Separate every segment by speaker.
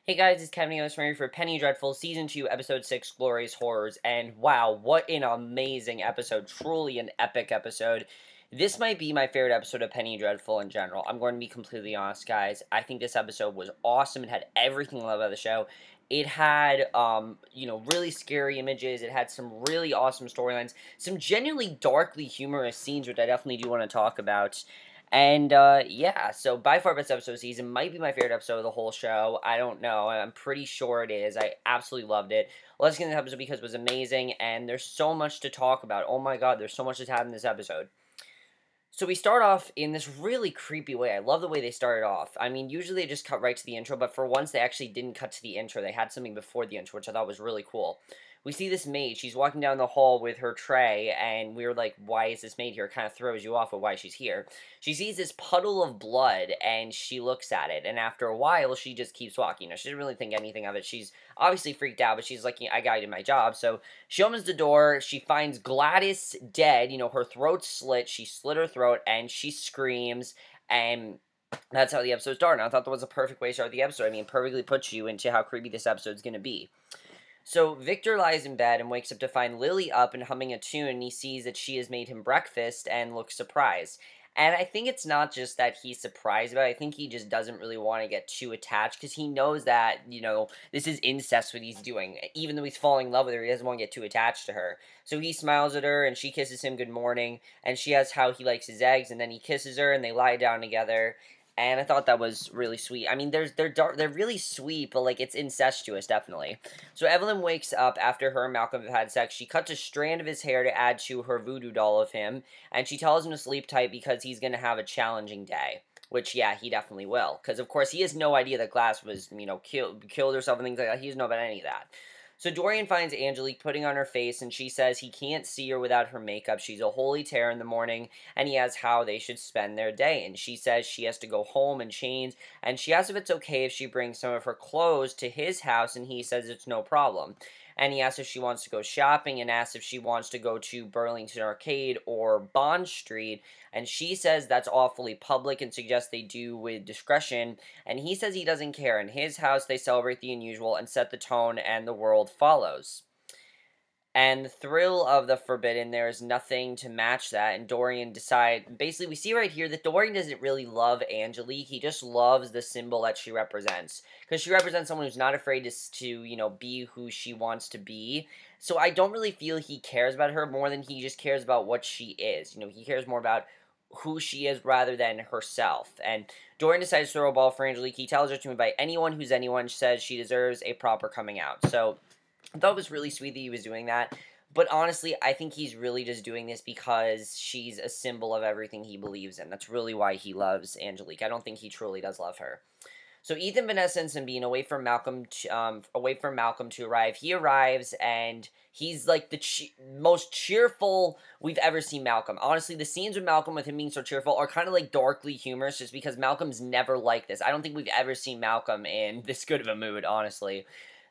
Speaker 1: Hey guys, it's Kevin ready for Penny Dreadful Season 2, Episode 6, Glorious Horrors, and wow, what an amazing episode, truly an epic episode. This might be my favorite episode of Penny Dreadful in general. I'm going to be completely honest, guys. I think this episode was awesome. It had everything I love about the show. It had, really scary images. It had some really awesome storylines. Some genuinely darkly humorous scenes, which I definitely do want to talk about. And, yeah, so by far best episode of the season, might be my favorite episode of the whole show. I don't know, I'm pretty sure it is. I absolutely loved it. Let's get into the episode because it was amazing, and there's so much to talk about. Oh my god, there's so much that's happened in this episode. So we start off in this really creepy way. I love the way they started off. I mean, usually they just cut right to the intro, but for once they actually didn't cut to the intro. They had something before the intro, which I thought was really cool. We see this maid. She's walking down the hall with her tray, and we're like, why is this maid here? It kind of throws you off of why she's here. She sees this puddle of blood, and she looks at it, and after a while, she just keeps walking. She didn't really think anything of it. She's obviously freaked out, but she's like, I gotta do my job. So she opens the door. She finds Gladys dead. Her throat's slit. She slit her throat, and she screams, and that's how the episode started. I thought that was a perfect way to start the episode. I mean, it perfectly puts you into how creepy this episode's gonna be. So Victor lies in bed and wakes up to find Lilly up and humming a tune, and he sees that she has made him breakfast and looks surprised. And I think it's not just that he's surprised about it, I think he just doesn't really want to get too attached, because he knows that, this is incest what he's doing. Even though he's falling in love with her, he doesn't want to get too attached to her. So he smiles at her, and she kisses him good morning, and she asks how he likes his eggs, and then he kisses her, and they lie down together. And I thought that was really sweet. I mean, they're really sweet, but, like, it's incestuous, definitely. So Evelyn wakes up after her and Malcolm have had sex. She cuts a strand of his hair to add to her voodoo doll of him, and she tells him to sleep tight because he's going to have a challenging day. Which, yeah, he definitely will. Because, of course, he has no idea that Glass was, killed herself and things like that. He doesn't know about any of that. So Dorian finds Angelique putting on her face, and she says he can't see her without her makeup. She's a holy terror in the morning, and he asks how they should spend their day. And she says she has to go home and change, and she asks if it's okay if she brings some of her clothes to his house, and he says it's no problem. And he asks if she wants to go shopping, and asks if she wants to go to Burlington Arcade or Bond Street, and she says that's awfully public and suggests they do with discretion, and he says he doesn't care. In his house, they celebrate the unusual and set the tone, and the world follows. And the thrill of the forbidden, there is nothing to match that, and Dorian basically we see right here that Dorian doesn't really love Angelique, he just loves the symbol that she represents, because she represents someone who's not afraid to be who she wants to be. So I don't really feel he cares about her more than he just cares about what she is. He cares more about who she is rather than herself. And Dorian decides to throw a ball for Angelique. He tells her to invite anyone who's anyone, says she deserves a proper coming out. So I thought it was really sweet that he was doing that, but honestly, I think he's really just doing this because she's a symbol of everything he believes in. That's really why he loves Angelique. I don't think he truly does love her. So Ethan, Vanessa, and Sembene away from Malcolm to arrive. He arrives, and he's like the most cheerful we've ever seen Malcolm. Honestly, the scenes with Malcolm, with him being so cheerful, are kind of like darkly humorous, just because Malcolm's never like this. I don't think we've ever seen Malcolm in this good of a mood, honestly.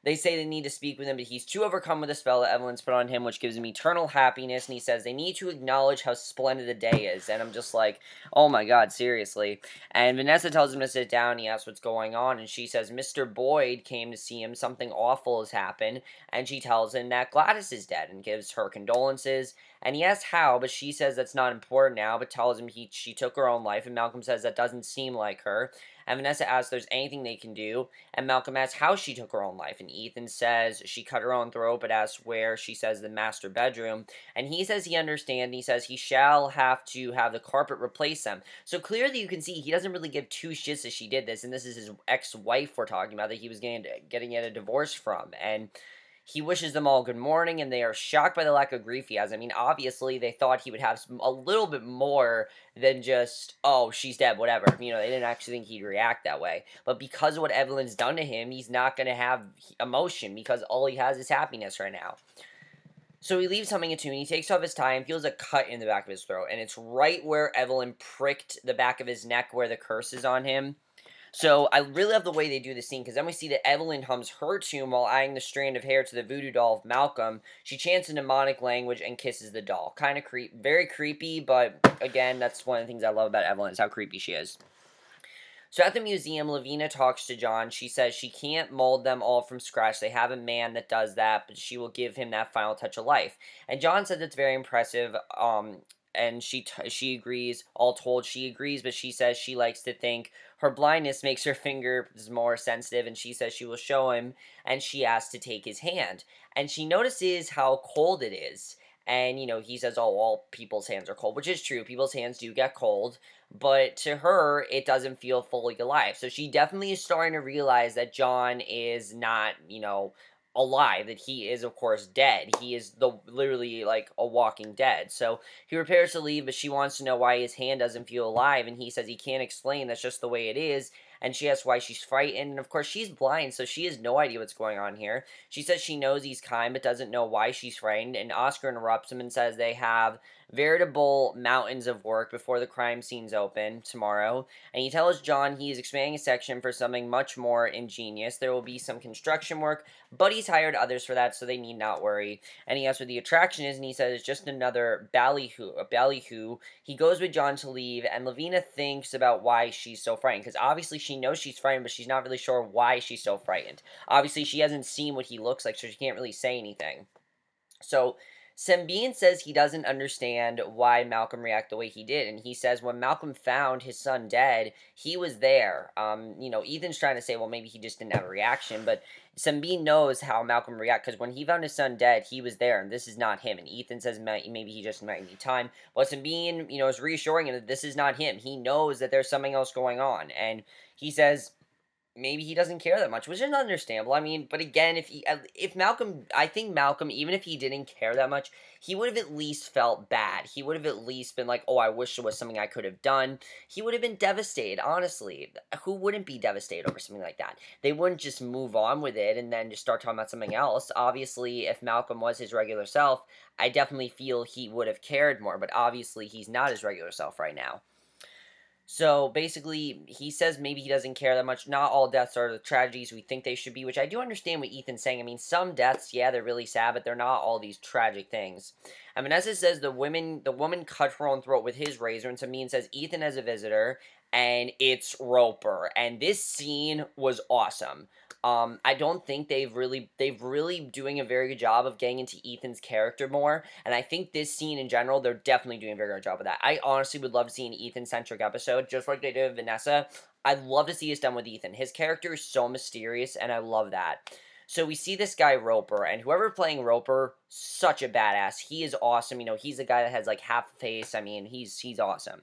Speaker 1: They say they need to speak with him, but he's too overcome with the spell that Evelyn's put on him, which gives him eternal happiness, and he says they need to acknowledge how splendid the day is, and I'm just like, oh my god, seriously. And Vanessa tells him to sit down, he asks what's going on, and she says Mr. Boyd came to see him, something awful has happened, and she tells him that Gladys is dead, and gives her condolences, and he asks how, but she says that's not important now, but tells him she took her own life, and Malcolm says that doesn't seem like her, and Vanessa asks if there's anything they can do, and Malcolm asks how she took her own life, and Ethan says she cut her own throat, but asks where. She says the master bedroom, and he says he understands, and he says he shall have to have the carpet replace them. So clearly you can see he doesn't really give two shits that she did this, and this is his ex-wife we're talking about, that he was getting a divorce from, and he wishes them all good morning, and they are shocked by the lack of grief he has. I mean, obviously, they thought he would have a little bit more than just, oh, she's dead, whatever. They didn't actually think he'd react that way. But because of what Evelyn's done to him, he's not going to have emotion, because all he has is happiness right now. So he leaves humming a tune, he takes off his tie, and feels a cut in the back of his throat. And it's right where Evelyn pricked the back of his neck where the curse is on him. So I really love the way they do the scene, because then we see that Evelyn hums her tune while eyeing the strand of hair to the voodoo doll of Malcolm. She chants in demonic language and kisses the doll. Kind of very creepy, but again, that's one of the things I love about Evelyn, is how creepy she is. So at the museum, Lavina talks to John. She says she can't mold them all from scratch. They have a man that does that, but she will give him that final touch of life. And John says it's very impressive. And she agrees. All told, she agrees, but she says she likes to think her blindness makes her fingers more sensitive, and she says she will show him, and she asks to take his hand. And she notices how cold it is. And, he says, oh, all people's hands are cold, which is true. People's hands do get cold. But to her, it doesn't feel fully alive. So she definitely is starting to realize that John is not, alive. That he is, of course, dead. He is literally like a walking dead. So he prepares to leave, but she wants to know why his hand doesn't feel alive. And he says he can't explain. That's just the way it is. And she asks why she's frightened. And of course, she's blind, so she has no idea what's going on here. She says she knows he's kind, but doesn't know why she's frightened. And Oscar interrupts him and says they have veritable mountains of work before the crime scenes open tomorrow. And he tells John he is expanding a section for something much more ingenious. There will be some construction work, but he's hired others for that, so they need not worry. And he asks what the attraction is, and he says it's just another ballyhoo. He goes with John to leave, and Lavina thinks about why she's so frightened, because obviously she knows she's frightened, but she's not really sure why she's so frightened. Obviously, she hasn't seen what he looks like, so she can't really say anything. So Sembene says he doesn't understand why Malcolm reacted the way he did, and he says when Malcolm found his son dead, he was there. Ethan's trying to say, well, maybe he just didn't have a reaction, but Sembene knows how Malcolm reacted, because when he found his son dead, he was there, and this is not him, and Ethan says maybe he just might need time, but Sembene, is reassuring him that this is not him. He knows that there's something else going on, and he says maybe he doesn't care that much, which is understandable. I mean, but again, if Malcolm, I think Malcolm, even if he didn't care that much, he would have at least felt bad. He would have at least been like, oh, I wish there was something I could have done. He would have been devastated, honestly. Who wouldn't be devastated over something like that? They wouldn't just move on with it and then just start talking about something else. Obviously, if Malcolm was his regular self, I definitely feel he would have cared more, but obviously he's not his regular self right now. So, basically, he says maybe he doesn't care that much. Not all deaths are the tragedies we think they should be, which I do understand what Ethan's saying. I mean, some deaths, yeah, they're really sad, but they're not all these tragic things. And Vanessa says the woman cut her own throat with his razor, and Sembene says Ethan has a visitor, and it's Roper. And this scene was awesome. I don't think they've really doing a very good job of getting into Ethan's character more, and I think this scene in general, they're definitely doing a very good job of that. I honestly would love to see an Ethan-centric episode, just like they did with Vanessa. I'd love to see this done with Ethan. His character is so mysterious, and I love that. So we see this guy, Roper, and whoever playing Roper, such a badass. He is awesome. He's a guy that has, like, half a face. I mean, he's awesome.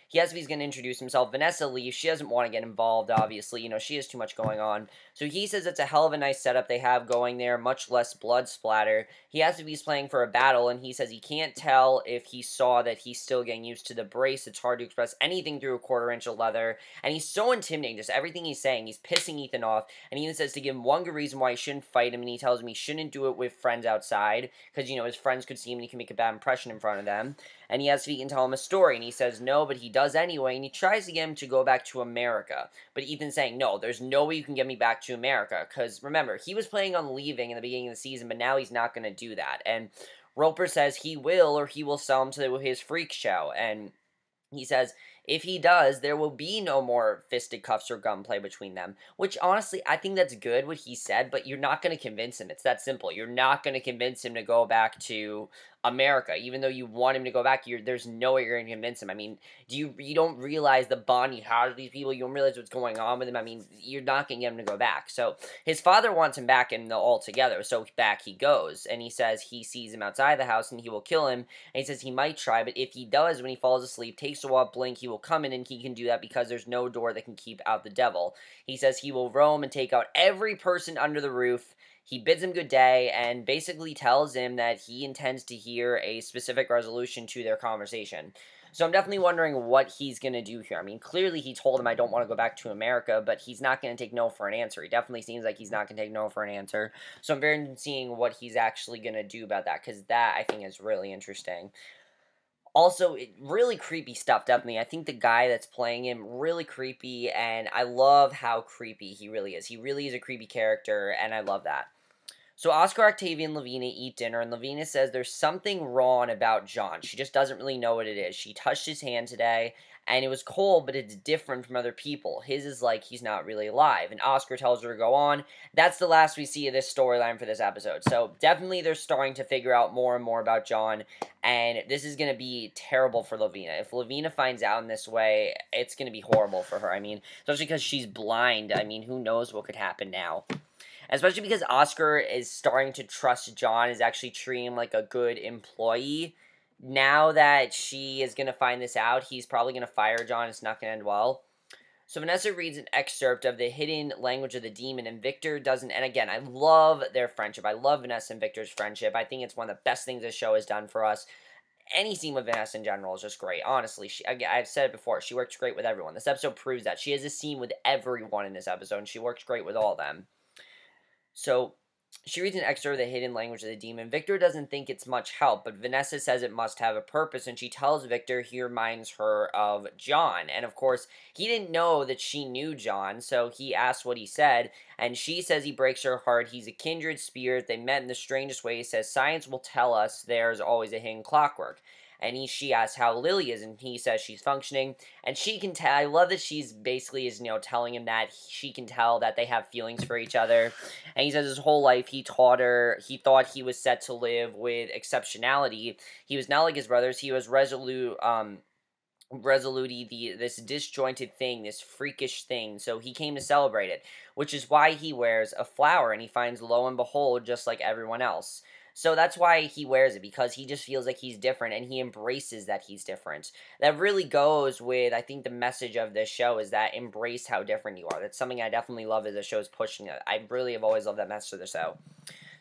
Speaker 1: He asks if he's going to introduce himself. Vanessa leaves. She doesn't want to get involved, obviously. She has too much going on. So he says it's a hell of a nice setup they have going there, much less blood splatter. He asks if he's playing for a battle, and he says he can't tell if he saw that he's still getting used to the brace. It's hard to express anything through a quarter-inch of leather. And he's so intimidating, just everything he's saying. He's pissing Ethan off. And he even says to give him one good reason why he shouldn't fight him, and he tells him he shouldn't do it with friends outside, because, his friends could see him and he can make a bad impression in front of them. And he asks if he can tell him a story, and he says no, but he does anyway, and he tries to get him to go back to America. But Ethan's saying, no, there's no way you can get me back to America, because remember, he was planning on leaving in the beginning of the season, but now he's not going to do that. And Roper says he will, or he will sell him to his freak show, and he says if he does, there will be no more fisticuffs or gunplay between them. Which, honestly, I think that's good, what he said, but you're not going to convince him. It's that simple. You're not going to convince him to go back to America. Even though you want him to go back, there's no way you're going to convince him. I mean, you don't realize the bond he has with these people. You don't realize what's going on with him. I mean, you're not going to get him to go back. So, his father wants him back and all together, so back he goes. And he says he sees him outside the house and he will kill him. And he says he might try, but if he does, when he falls asleep, takes a while to blink, he will come in, and he can do that because there's no door that can keep out the devil. He says he will roam and take out every person under the roof. He bids him good day and basically tells him that he intends to hear a specific resolution to their conversation. So I'm definitely wondering what he's going to do here. I mean, clearly he told him I don't want to go back to America, but he's not going to take no for an answer. He definitely seems like he's not going to take no for an answer. So I'm very interested in seeing what he's actually going to do about that, because that, I think, is really interesting. Also, really creepy stuff, definitely. I think the guy that's playing him, really creepy, and I love how creepy he really is. He really is a creepy character, and I love that. So Oscar Octavia and Lavina eat dinner, and Lavina says there's something wrong about John. She just doesn't really know what it is. She touched his hand today, and it was cold, but it's different from other people. His is like he's not really alive, and Oscar tells her to go on. That's the last we see of this storyline for this episode. So definitely they're starting to figure out more and more about John, and this is going to be terrible for Lavina. If Lavina finds out in this way, it's going to be horrible for her. I mean, especially because she's blind. I mean, who knows what could happen now. Especially because Oscar is starting to trust John, is actually treating him like a good employee. Now that she is going to find this out, he's probably going to fire John. It's not going to end well. So Vanessa reads an excerpt of the hidden language of the demon, and Victor doesn't. And again, I love their friendship. I love Vanessa and Victor's friendship. I think it's one of the best things this show has done for us. Any scene with Vanessa in general is just great. Honestly, I've said it before. She works great with everyone. This episode proves that. She has a scene with everyone in this episode, and she works great with all of them. So she reads an excerpt of the hidden language of the demon. Victor doesn't think it's much help, but Vanessa says it must have a purpose, and she tells Victor he reminds her of John. And of course, he didn't know that she knew John, so he asks what he said, and she says he breaks her heart. He's a kindred spirit. They met in the strangest way. He says, science will tell us there's always a hidden clockwork. And she asks how Lilly is, and he says she's functioning, and she can tell. I love that she's basically is, telling him that she can tell that they have feelings for each other. And he says his whole life he thought he was set to live with exceptionality. He was not like his brothers. He was resolutely this disjointed thing, this freakish thing. So he came to celebrate it, which is why he wears a flower, and he finds, lo and behold, just like everyone else. So that's why he wears it, because he just feels like he's different, and he embraces that he's different. That really goes with, I think, the message of this show is that embrace how different you are. That's something I definitely love as the show's pushing it. I really have always loved that message of the show.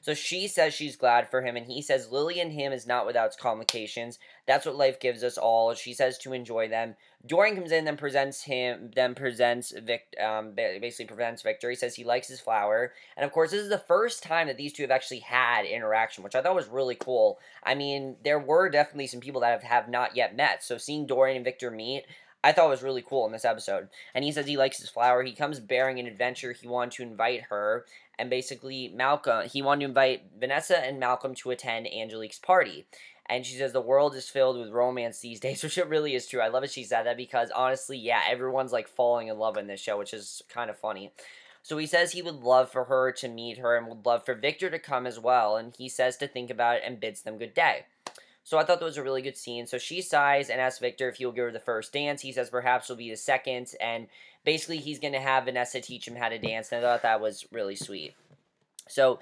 Speaker 1: So she says she's glad for him, and he says Lilly and him is not without its complications. That's what life gives us all. She says to enjoy them. Dorian comes in, basically prevents Victor. He says he likes his flower. And of course, this is the first time that these two have actually had interaction, which I thought was really cool. I mean, there were definitely some people that have not yet met. So seeing Dorian and Victor meet, I thought was really cool in this episode. And he says he likes his flower. He comes bearing an adventure. He wanted to invite her. And basically, he wanted to invite Vanessa and Malcolm to attend Angelique's party. And she says the world is filled with romance these days, which it really is true. I love that she said that because, honestly, yeah, everyone's, like, falling in love in this show, which is kind of funny. So he says he would love for her to meet her and would love for Victor to come as well. And he says to think about it and bids them good day. So I thought that was a really good scene. So she sighs and asks Victor if he'll give her the first dance. He says perhaps it'll be the second. And basically he's going to have Vanessa teach him how to dance. And I thought that was really sweet. So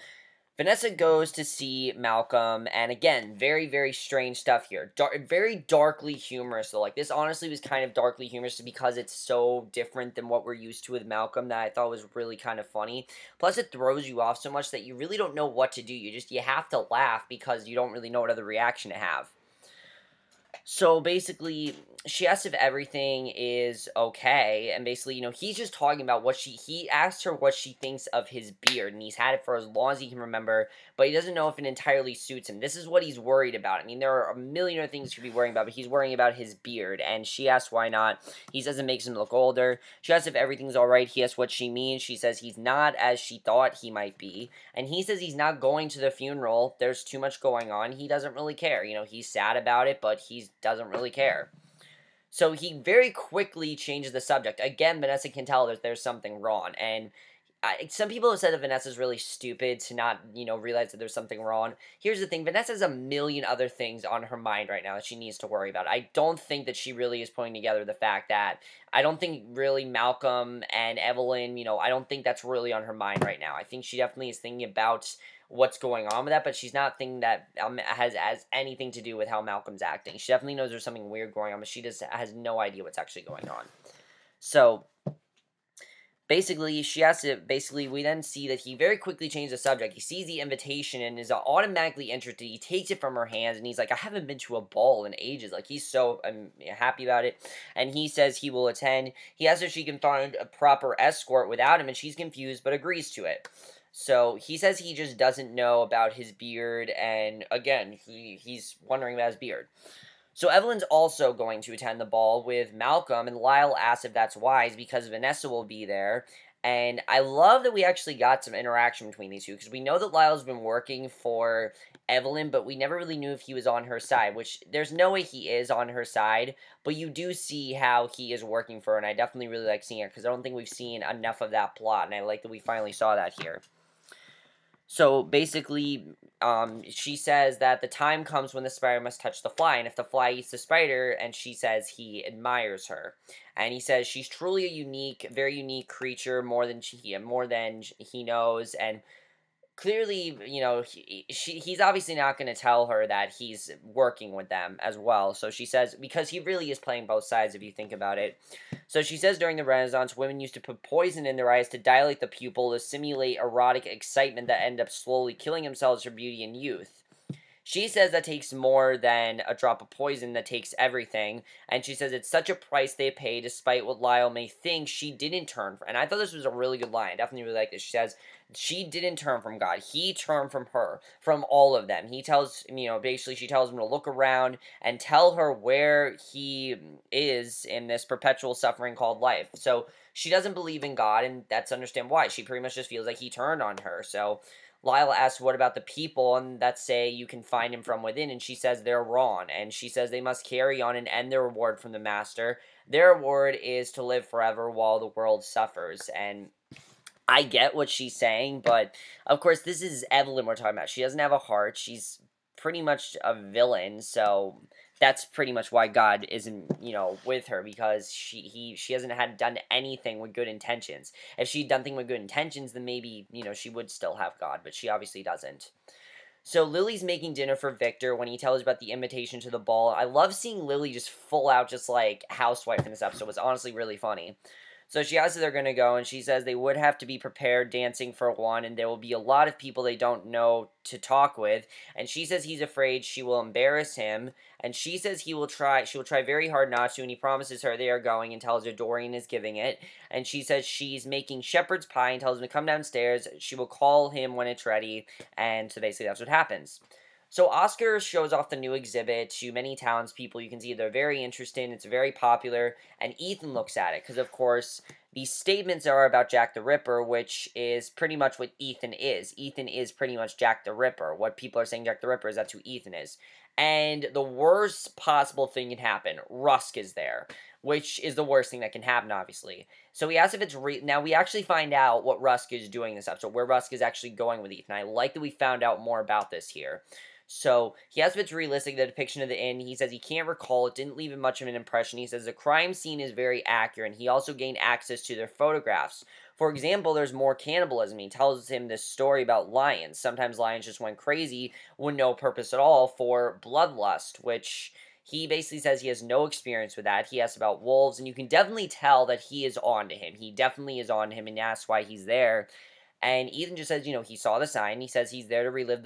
Speaker 1: Vanessa goes to see Malcolm, and again, very, very strange stuff here. Very darkly humorous, though. Like, this honestly was kind of darkly humorous because it's so different than what we're used to with Malcolm that I thought was really kind of funny. Plus, it throws you off so much that you really don't know what to do. You have to laugh because you don't really know what other reaction to have. So basically, she asks if everything is okay, and basically, he's just talking about he asked her what she thinks of his beard, and he's had it for as long as he can remember, but he doesn't know if it entirely suits him. This is what he's worried about. I mean, there are a million other things he could be worrying about, but he's worrying about his beard, and she asks why not. He says it makes him look older. She asks if everything's alright. He asks what she means. She says he's not as she thought he might be, and he says he's not going to the funeral. There's too much going on. He doesn't really care. He's sad about it, but he doesn't really care. So he very quickly changes the subject. Again, Vanessa can tell that there's something wrong. And some people have said that Vanessa's really stupid to not, realize that there's something wrong. Here's the thing. Vanessa has a million other things on her mind right now that she needs to worry about. I don't think that she really is putting together the fact that I don't think really Malcolm and Evelyn, I don't think that's really on her mind right now. I think she definitely is thinking about what's going on with that, but she's not thinking that has anything to do with how Malcolm's acting. She definitely knows there's something weird going on, but she just has no idea what's actually going on. So basically, we then see that he very quickly changed the subject. He sees the invitation and is automatically interested. He takes it from her hands, and he's like, I haven't been to a ball in ages. Like, he's so happy about it. And he says he will attend. He asks if she can find a proper escort without him, and she's confused, but agrees to it. So he says he just doesn't know about his beard, and again, he's wondering about his beard. So Evelyn's also going to attend the ball with Malcolm, and Lyle asks if that's wise because Vanessa will be there. And I love that we actually got some interaction between these two, because we know that Lyle's been working for Evelyn, but we never really knew if he was on her side, which there's no way he is on her side, but you do see how he is working for her, and I definitely really like seeing it, because I don't think we've seen enough of that plot, and I like that we finally saw that here. So basically, she says that the time comes when the spider must touch the fly, and if the fly eats the spider, and she says he admires her, and he says she's truly a unique, very unique creature, more than he knows, and clearly, he's obviously not going to tell her that he's working with them as well. So she says, because he really is playing both sides if you think about it. So she says during the Renaissance, women used to put poison in their eyes to dilate the pupil to simulate erotic excitement that end up slowly killing themselves for beauty and youth. She says that takes more than a drop of poison, that takes everything, and she says it's such a price they pay despite what Lyle may think she didn't turn from. And I thought this was a really good line. I definitely really like this. She says she didn't turn from God. He turned from her, from all of them. He tells, basically she tells him to look around and tell her where he is in this perpetual suffering called life. So she doesn't believe in God, and that's understand why. She pretty much just feels like he turned on her. So Lyle asks, what about the people and that say you can find him from within? And she says they're wrong. And she says they must carry on and end their reward from the master. Their reward is to live forever while the world suffers. And I get what she's saying, but of course this is Evelyn we're talking about. She doesn't have a heart. She's pretty much a villain, so that's pretty much why God isn't, with her, because she hasn't done anything with good intentions. If she'd done things with good intentions, then maybe, she would still have God, but she obviously doesn't. So Lily's making dinner for Victor when he tells her about the invitation to the ball. I love seeing Lily just full out just like housewife in this episode. It was honestly really funny. So she asks if they're going to go, and she says they would have to be prepared dancing for one, and there will be a lot of people they don't know to talk with. And she says he's afraid she will embarrass him, and she says she will try very hard not to, and he promises her they are going and tells her Dorian is giving it. And she says she's making shepherd's pie and tells him to come downstairs. She will call him when it's ready, and so basically that's what happens. So Oscar shows off the new exhibit to many townspeople. You can see they're very interested. It's very popular. And Ethan looks at it because, of course, these statements are about Jack the Ripper, which is pretty much what Ethan is. Ethan is pretty much Jack the Ripper. What people are saying Jack the Ripper is, that's who Ethan is. And the worst possible thing can happen. Rusk is there, which is the worst thing that can happen, obviously. So he asks if it's now we actually find out what Rusk is doing this episode, where Rusk is actually going with Ethan. I like that we found out more about this here. So he asks if it's realistic, the depiction of the inn. He says he can't recall. It didn't leave him much of an impression. He says the crime scene is very accurate, and he also gained access to their photographs. For example, there's more cannibalism. He tells him this story about lions. Sometimes lions just went crazy with no purpose at all for bloodlust, which he basically says he has no experience with that. He asks about wolves, and you can definitely tell that he is on to him. He definitely is on to him, and asks why he's there. And Ethan just says, he saw the sign. He says he's there to relive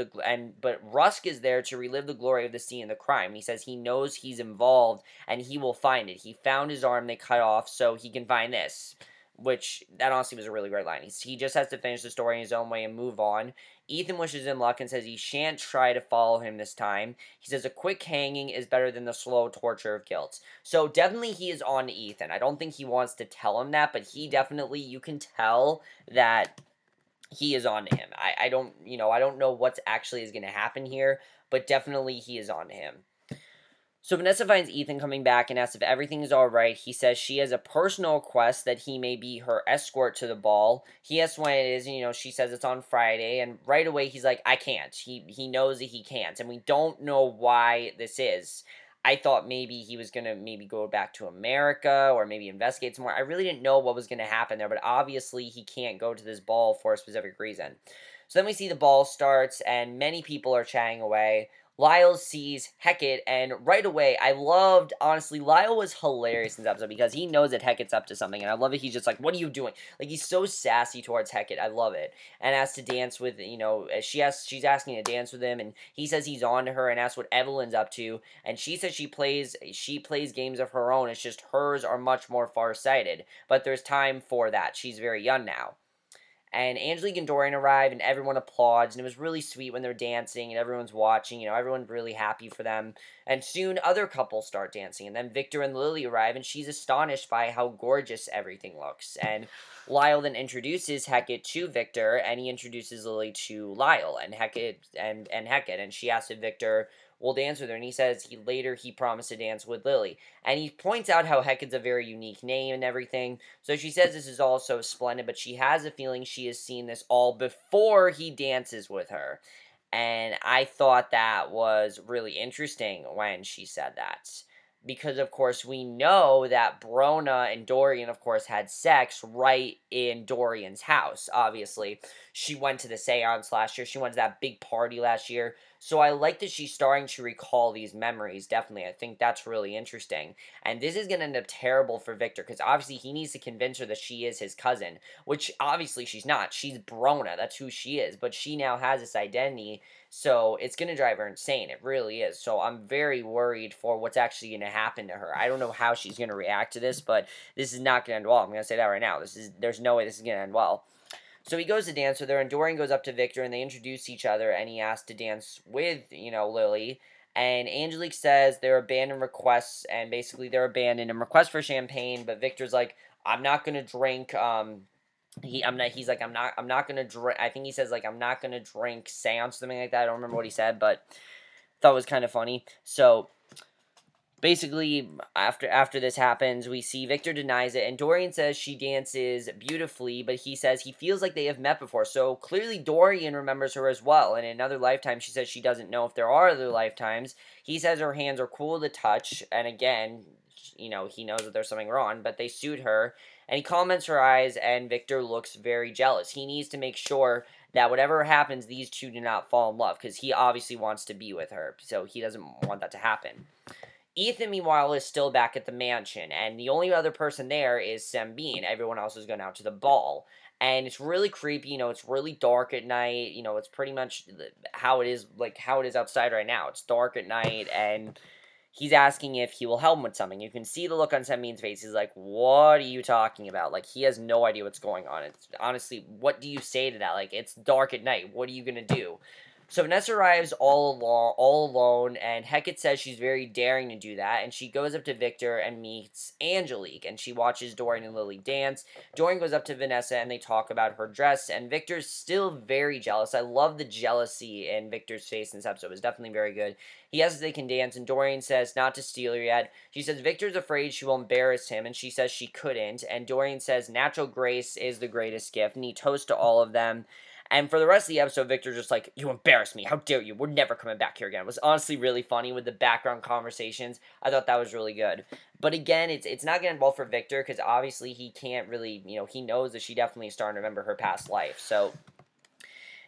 Speaker 1: but Rusk is there to relive the glory of the scene and the crime. He says he knows he's involved and he will find it. He found his arm they cut off so he can find this, which that honestly was a really great line. He just has to finish the story in his own way and move on. Ethan wishes him luck and says he shan't try to follow him this time. He says a quick hanging is better than the slow torture of guilt. So definitely he is on to Ethan. I don't think he wants to tell him that, but he definitely, you can tell that he is on to him. I don't know what actually is going to happen here, but definitely he is on to him. So Vanessa finds Ethan coming back and asks if everything is alright. He says she has a personal request that he may be her escort to the ball. He asks when it is, she says it's on Friday, and right away he's like, I can't. He knows that he can't, and we don't know why this is. I thought maybe he was going to go back to America or maybe investigate some more. I really didn't know what was going to happen there, but obviously he can't go to this ball for a specific reason. So then we see the ball starts, and many people are chatting away. Lyle sees Hecate, and right away, honestly, Lyle was hilarious in this episode because he knows that Hecate's up to something, and I love it. He's just like, what are you doing? Like, he's so sassy towards Hecate. I love it. And asks to dance with, she's asking to dance with him, and he says he's on to her and asks what Evelyn's up to, and she says she plays games of her own. It's just hers are much more far-sighted, but there's time for that. She's very young now. And Angelique and Dorian arrive, and everyone applauds, and it was really sweet when they're dancing, and everyone's watching, everyone's really happy for them. And soon, other couples start dancing, and then Victor and Lilly arrive, and she's astonished by how gorgeous everything looks. And Lyle then introduces Hecate to Victor, and he introduces Lilly to Lyle, and Hecate, and she asks if Victor will dance with her, and he says he promised to dance with Lilly. And he points out how Hecate's a very unique name and everything. So she says this is all so splendid, but she has a feeling she has seen this all before he dances with her. And I thought that was really interesting when she said that. Because, of course, we know that Brona and Dorian, of course, had sex right in Dorian's house, obviously. She went to the seance last year. She went to that big party last year. So I like that she's starting to recall these memories, definitely. I think that's really interesting. And this is going to end up terrible for Victor, because obviously he needs to convince her that she is his cousin, which obviously she's not. She's Brona. That's who she is. But she now has this identity, so it's going to drive her insane. It really is. So I'm very worried for what's actually going to happen to her. I don't know how she's going to react to this, but this is not going to end well. I'm going to say that right now. There's no way this is going to end well. So he goes to dance with her, and Dorian goes up to Victor, and they introduce each other, and he asks to dance with, Lilly. And Angelique says they're abandoned requests, and basically they're abandoned and requests for champagne, but Victor's like, I'm not gonna drink, I'm not gonna drink, I think he says, like, I'm not gonna drink seance, something like that. I don't remember what he said, but thought it was kind of funny. So basically, after this happens, we see Victor denies it, and Dorian says she dances beautifully, but he says he feels like they have met before. So clearly Dorian remembers her as well. And in another lifetime, she says she doesn't know if there are other lifetimes. He says her hands are cool to touch, and again, he knows that there's something wrong, but they suit her. And he comments her eyes, and Victor looks very jealous. He needs to make sure that whatever happens, these two do not fall in love, because he obviously wants to be with her, so he doesn't want that to happen. Ethan, meanwhile, is still back at the mansion, and the only other person there is Sembene. Everyone else has gone out to the ball. And it's really creepy, it's really dark at night, it's pretty much how it is outside right now. It's dark at night, and he's asking if he will help him with something. You can see the look on Sembene's face. He's like, what are you talking about? Like, he has no idea what's going on. It's honestly, what do you say to that? Like, it's dark at night. What are you going to do? So Vanessa arrives all alone, and Hecate says she's very daring to do that, and she goes up to Victor and meets Angelique, and she watches Dorian and Lilly dance. Dorian goes up to Vanessa, and they talk about her dress, and Victor's still very jealous. I love the jealousy in Victor's face in this episode. It was definitely very good. He asks if they can dance, and Dorian says not to steal her yet. She says Victor's afraid she will embarrass him, and she says she couldn't, and Dorian says natural grace is the greatest gift, and he toasts to all of them. And for the rest of the episode, Victor's just like, you embarrassed me. How dare you? We're never coming back here again. It was honestly really funny with the background conversations. I thought that was really good. But again, it's not going to end well for Victor, because obviously he can't really, he knows that she definitely is starting to remember her past life. So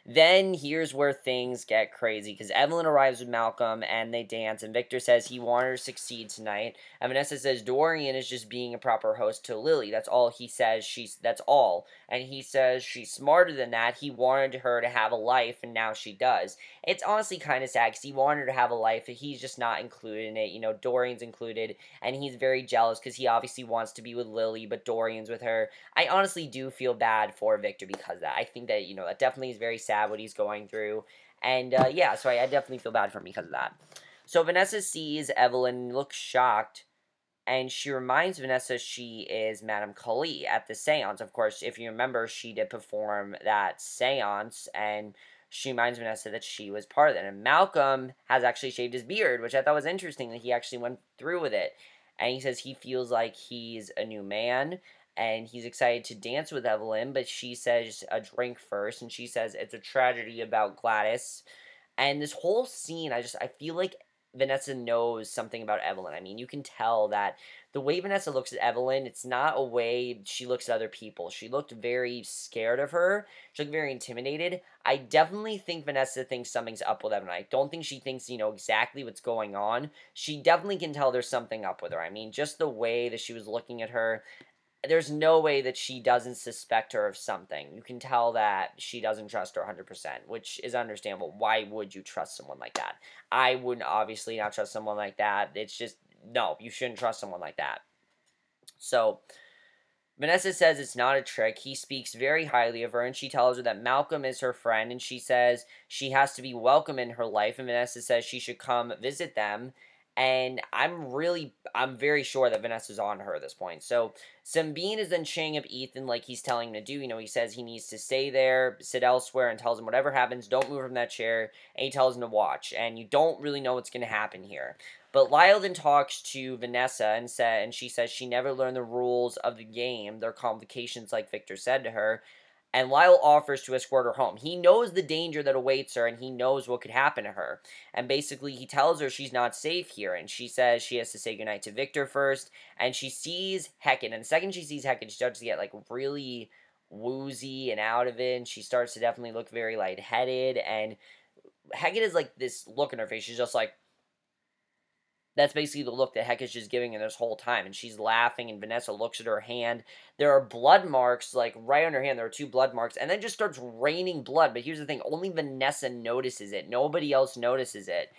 Speaker 1: then here's where things get crazy, because Evelyn arrives with Malcolm, and they dance, and Victor says he wanted her to succeed tonight, and Vanessa says Dorian is just being a proper host to Lilly. That's all he says. That's all. And he says she's smarter than that. He wanted her to have a life, and now she does. It's honestly kind of sad, because he wanted her to have a life, and he's just not included in it. Dorian's included, and he's very jealous, because he obviously wants to be with Lilly, but Dorian's with her. I honestly do feel bad for Victor because of that. I think that, that definitely is very sad what he's going through. And, yeah, so I definitely feel bad for him because of that. So Vanessa sees Evelyn, looks shocked, and she reminds Vanessa she is Madame Kali at the seance. Of course, if you remember, she did perform that seance, and she reminds Vanessa that she was part of it. And Malcolm has actually shaved his beard, which I thought was interesting, that he actually went through with it. And he says he feels like he's a new man, and he's excited to dance with Evelyn, but she says a drink first, and she says it's a tragedy about Gladys. And this whole scene, I feel like Vanessa knows something about Evelyn. I mean, you can tell that the way Vanessa looks at Evelyn, it's not a way she looks at other people. She looked very scared of her. She looked very intimidated. I definitely think Vanessa thinks something's up with Evelyn. I don't think she thinks, exactly what's going on. She definitely can tell there's something up with her. I mean, just the way that she was looking at her, there's no way that she doesn't suspect her of something. You can tell that she doesn't trust her 100%, which is understandable. Why would you trust someone like that? I wouldn't obviously not trust someone like that. It's just, no, you shouldn't trust someone like that. So Vanessa says it's not a trick. He speaks very highly of her, and she tells her that Malcolm is her friend, and she says she has to be welcome in her life, and Vanessa says she should come visit them. And I'm very sure that Vanessa's on her at this point. So Sembene is then cheering up Ethan like he's telling him to do. He says he needs to stay there, sit elsewhere, and tells him whatever happens, don't move from that chair, and he tells him to watch. And you don't really know what's going to happen here. But Lyle then talks to Vanessa and she says she never learned the rules of the game. There are complications, like Victor said to her. And Lyle offers to escort her home. He knows the danger that awaits her, and he knows what could happen to her. And basically, he tells her she's not safe here, and she says she has to say goodnight to Victor first. And she sees Hecate, and the second she sees Hecate, she starts to get, like, really woozy and out of it, and she starts to definitely look very lightheaded. And Hecate is, like, this look in her face. She's just like, that's basically the look that Hecate's just giving her this whole time. And she's laughing, and Vanessa looks at her hand. There are blood marks, like, right on her hand. There are 2 blood marks. And then just starts raining blood. But here's the thing. Only Vanessa notices it. Nobody else notices it.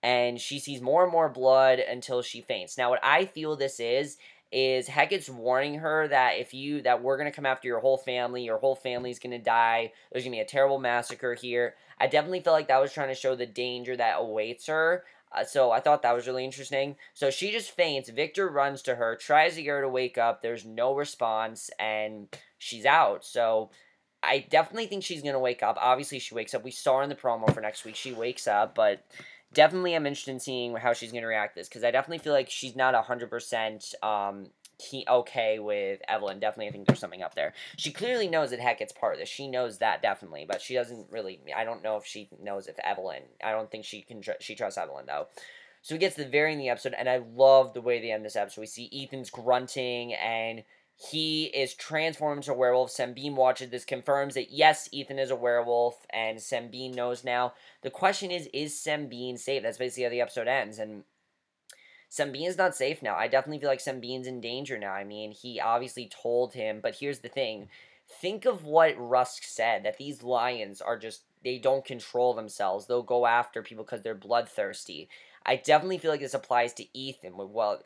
Speaker 1: And she sees more and more blood until she faints. Now, what I feel this is Hecate's warning her that that we're going to come after your whole family's going to die. There's going to be a terrible massacre here. I definitely felt like that was trying to show the danger that awaits her. So I thought that was really interesting. So she just faints. Victor runs to her, tries to get her to wake up. There's no response, and she's out. So I definitely think she's going to wake up. Obviously, she wakes up. We saw her in the promo for next week. She wakes up, but definitely I'm interested in seeing how she's going to react to this, because I definitely feel like she's not 100% okay with Evelyn. Definitely, I think there's something up there. She clearly knows that Hecate's part of this. She knows that, definitely, but she doesn't really, I don't know if she knows if Evelyn, I don't think she trusts Evelyn, though. So we get to the very end of the episode, and I love the way they end this episode. We see Ethan's grunting, and he is transformed into a werewolf. Sembene watches this, confirms that, yes, Ethan is a werewolf, and Sembene knows now. The question is Sembene safe? That's basically how the episode ends, and Sembene's not safe now. I definitely feel like Sembene's in danger now. I mean, he obviously told him, but here's the thing. Think of what Rusk said, that these lions are just, they don't control themselves. They'll go after people because they're bloodthirsty. I definitely feel like this applies to Ethan, with what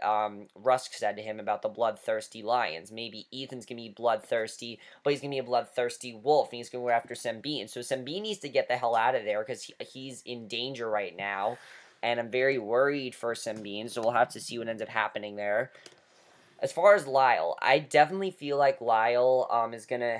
Speaker 1: Rusk said to him about the bloodthirsty lions. Maybe Ethan's going to be bloodthirsty, but he's going to be a bloodthirsty wolf, and he's going to go after Sembene. So Sembene needs to get the hell out of there, because he's in danger right now. And I'm very worried for Sembene, so we'll have to see what ends up happening there. As far as Lyle, I definitely feel like Lyle is gonna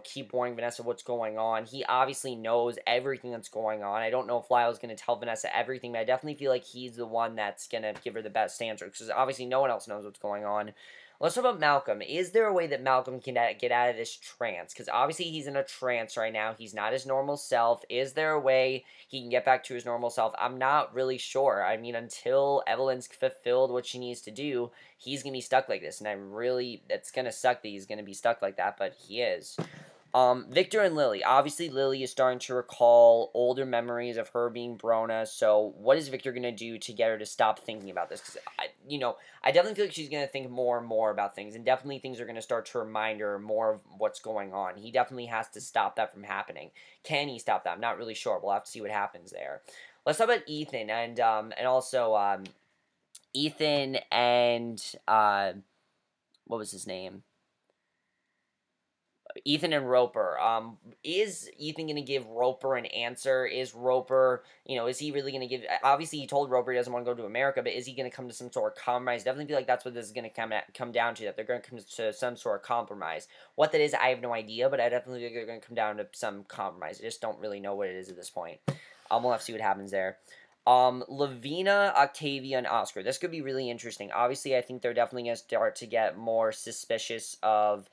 Speaker 1: keep warning Vanessa what's going on. He obviously knows everything that's going on. I don't know if Lyle's gonna tell Vanessa everything, but I definitely feel like he's the one that's gonna give her the best answer, because obviously no one else knows what's going on. Let's talk about Malcolm. Is there a way that Malcolm can get out of this trance? Because obviously he's in a trance right now. He's not his normal self. Is there a way he can get back to his normal self? I'm not really sure. I mean, until Evelyn's fulfilled what she needs to do, he's going to be stuck like this. And it's going to suck that he's going to be stuck like that, but he is. Victor and Lilly. Obviously, Lilly is starting to recall older memories of her being Brona. So, what is Victor going to do to get her to stop thinking about this? Because, I definitely feel like she's going to think more and more about things. And definitely things are going to start to remind her more of what's going on. He definitely has to stop that from happening. Can he stop that? I'm not really sure. We'll have to see what happens there. Let's talk about Ethan. And also, Ethan and, what was his name? Ethan and Roper. Is Ethan going to give Roper an answer? Is Roper, is he really going to give... Obviously, he told Roper he doesn't want to go to America, but is he going to come to some sort of compromise? Definitely feel like that's what this is going to come down to, that they're going to come to some sort of compromise. What that is, I have no idea, but I definitely think they're going to come down to some compromise. I just don't really know what it is at this point. We'll have to see what happens there. Lavina, Octavia, and Oscar. This could be really interesting. Obviously, I think they're definitely going to start to get more suspicious of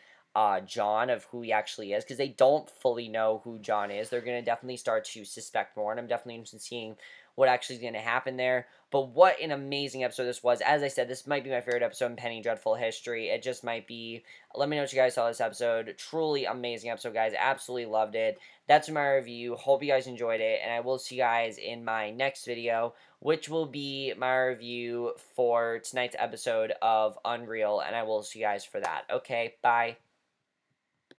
Speaker 1: John, of who he actually is, because they don't fully know who John is. They're going to definitely start to suspect more, and I'm definitely interested in seeing what actually is going to happen there. But what an amazing episode this was. As I said, this might be my favorite episode in Penny Dreadful history. It just might be. Let me know what you guys saw this episode. Truly amazing episode, guys. Absolutely loved it. That's my review. Hope you guys enjoyed it, and I will see you guys in my next video, which will be my review for tonight's episode of Unreal, and I will see you guys for that. Okay, bye.